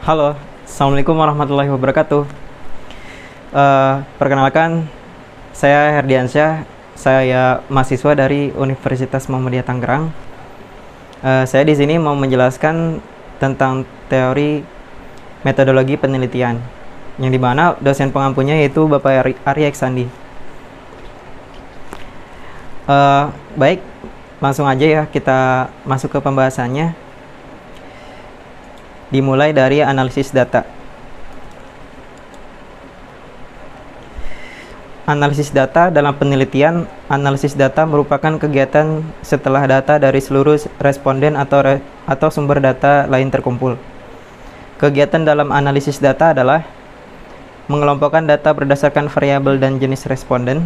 Halo, Assalamualaikum warahmatullahi wabarakatuh. Perkenalkan, saya Herdiansyah. Saya mahasiswa dari Universitas Muhammadiyah Tangerang. Saya di sini mau menjelaskan tentang teori metodologi penelitian, yang dimana dosen pengampunya yaitu Bapak Arya Eksandi. Baik, langsung aja ya kita masuk ke pembahasannya. Dimulai dari analisis data. Analisis data dalam penelitian, analisis data merupakan kegiatan setelah data dari seluruh responden atau sumber data lain terkumpul. Kegiatan dalam analisis data adalah mengelompokkan data berdasarkan variabel dan jenis responden,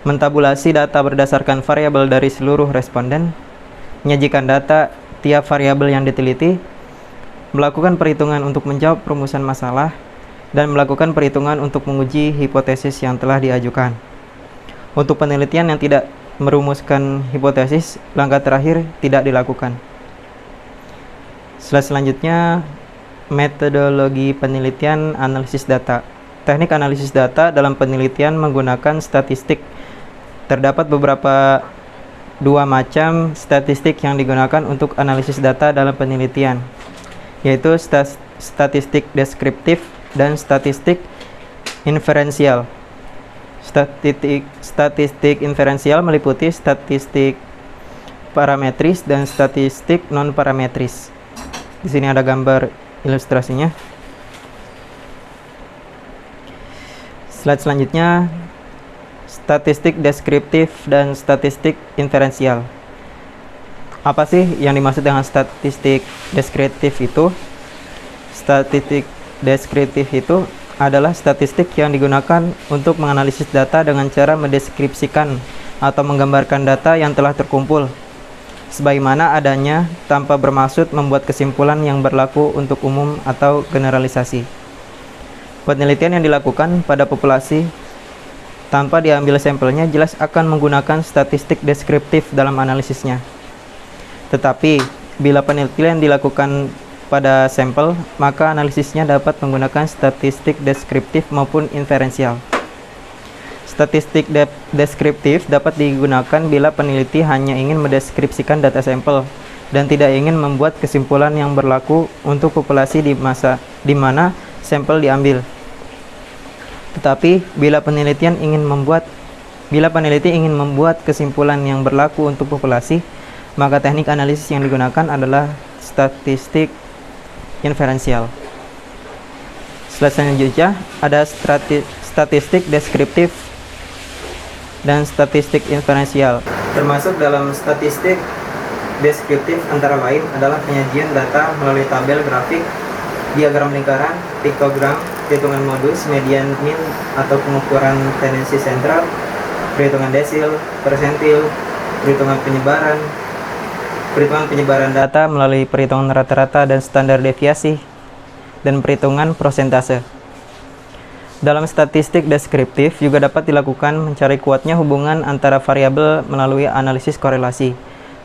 mentabulasi data berdasarkan variabel dari seluruh responden, menyajikan data tiap variabel yang diteliti, melakukan perhitungan untuk menjawab perumusan masalah, dan melakukan perhitungan untuk menguji hipotesis yang telah diajukan. Untuk penelitian yang tidak merumuskan hipotesis, langkah terakhir tidak dilakukan. Slide selanjutnya, metodologi penelitian analisis data. Teknik analisis data dalam penelitian menggunakan statistik. Terdapat dua macam statistik yang digunakan untuk analisis data dalam penelitian, yaitu statistik deskriptif dan statistik inferensial. Statistik inferensial meliputi statistik parametris dan statistik non-parametris. Di sini ada gambar ilustrasinya. Slide selanjutnya, statistik deskriptif dan statistik inferensial. Apa sih yang dimaksud dengan statistik deskriptif itu? Statistik deskriptif itu adalah statistik yang digunakan untuk menganalisis data dengan cara mendeskripsikan atau menggambarkan data yang telah terkumpul sebagaimana adanya tanpa bermaksud membuat kesimpulan yang berlaku untuk umum atau generalisasi. Penelitian yang dilakukan pada populasi tanpa diambil sampelnya jelas akan menggunakan statistik deskriptif dalam analisisnya. Tetapi, bila penelitian dilakukan pada sampel, maka analisisnya dapat menggunakan statistik deskriptif maupun inferensial. Statistik deskriptif dapat digunakan bila peneliti hanya ingin mendeskripsikan data sampel dan tidak ingin membuat kesimpulan yang berlaku untuk populasi di mana sampel diambil. Tetapi, bila peneliti ingin membuat kesimpulan yang berlaku untuk populasi, maka teknik analisis yang digunakan adalah statistik inferensial. Slide selanjutnya ada statistik deskriptif dan statistik inferensial. Termasuk dalam statistik deskriptif antara lain adalah penyajian data melalui tabel grafik, diagram lingkaran, piktogram, perhitungan modus, median, mean atau pengukuran tendensi sentral, perhitungan desil, persentil, perhitungan penyebaran data melalui perhitungan rata-rata dan standar deviasi, dan perhitungan prosentase. Dalam statistik deskriptif juga dapat dilakukan mencari kuatnya hubungan antara variabel melalui analisis korelasi,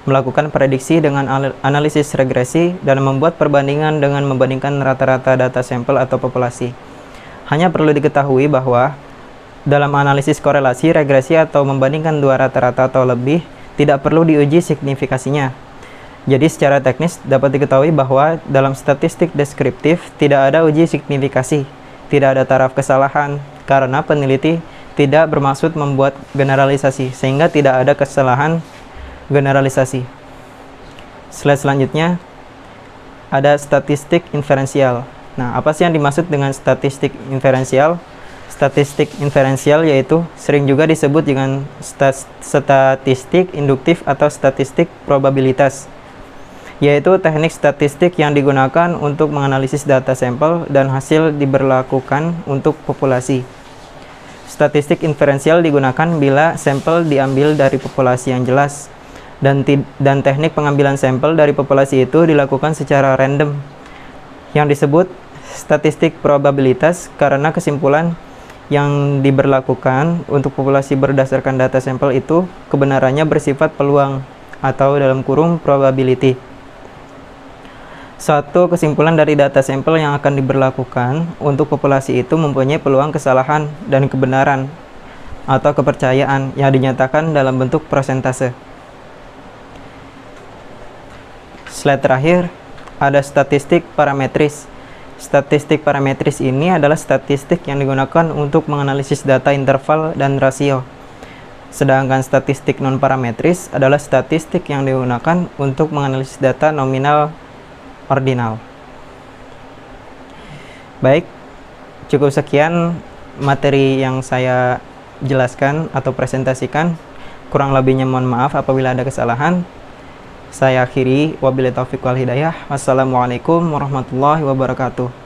melakukan prediksi dengan analisis regresi, dan membuat perbandingan dengan membandingkan rata-rata data sampel atau populasi. Hanya perlu diketahui bahwa dalam analisis korelasi, regresi atau membandingkan dua rata-rata atau lebih tidak perlu diuji signifikasinya. Jadi secara teknis dapat diketahui bahwa dalam statistik deskriptif tidak ada uji signifikasi, tidak ada taraf kesalahan karena peneliti tidak bermaksud membuat generalisasi sehingga tidak ada kesalahan generalisasi. Slide selanjutnya ada statistik inferensial. Nah, apa sih yang dimaksud dengan statistik inferensial? Statistik inferensial yaitu sering juga disebut dengan statistik induktif atau statistik probabilitas, yaitu teknik statistik yang digunakan untuk menganalisis data sampel dan hasil diberlakukan untuk populasi. Statistik inferensial digunakan bila sampel diambil dari populasi yang jelas, dan teknik pengambilan sampel dari populasi itu dilakukan secara random, yang disebut statistik probabilitas karena kesimpulan yang diberlakukan untuk populasi berdasarkan data sampel itu kebenarannya bersifat peluang atau dalam kurung probability. Suatu kesimpulan dari data sampel yang akan diberlakukan untuk populasi itu mempunyai peluang kesalahan dan kebenaran atau kepercayaan yang dinyatakan dalam bentuk persentase. Slide terakhir, ada statistik parametris. Statistik parametris ini adalah statistik yang digunakan untuk menganalisis data interval dan rasio. Sedangkan statistik non-parametris adalah statistik yang digunakan untuk menganalisis data nominal ordinal. Baik, cukup sekian materi yang saya jelaskan atau presentasikan. Kurang lebihnya mohon maaf apabila ada kesalahan. Saya akhiri, wabillahi taufiq wal hidayah. Wassalamualaikum warahmatullahi wabarakatuh.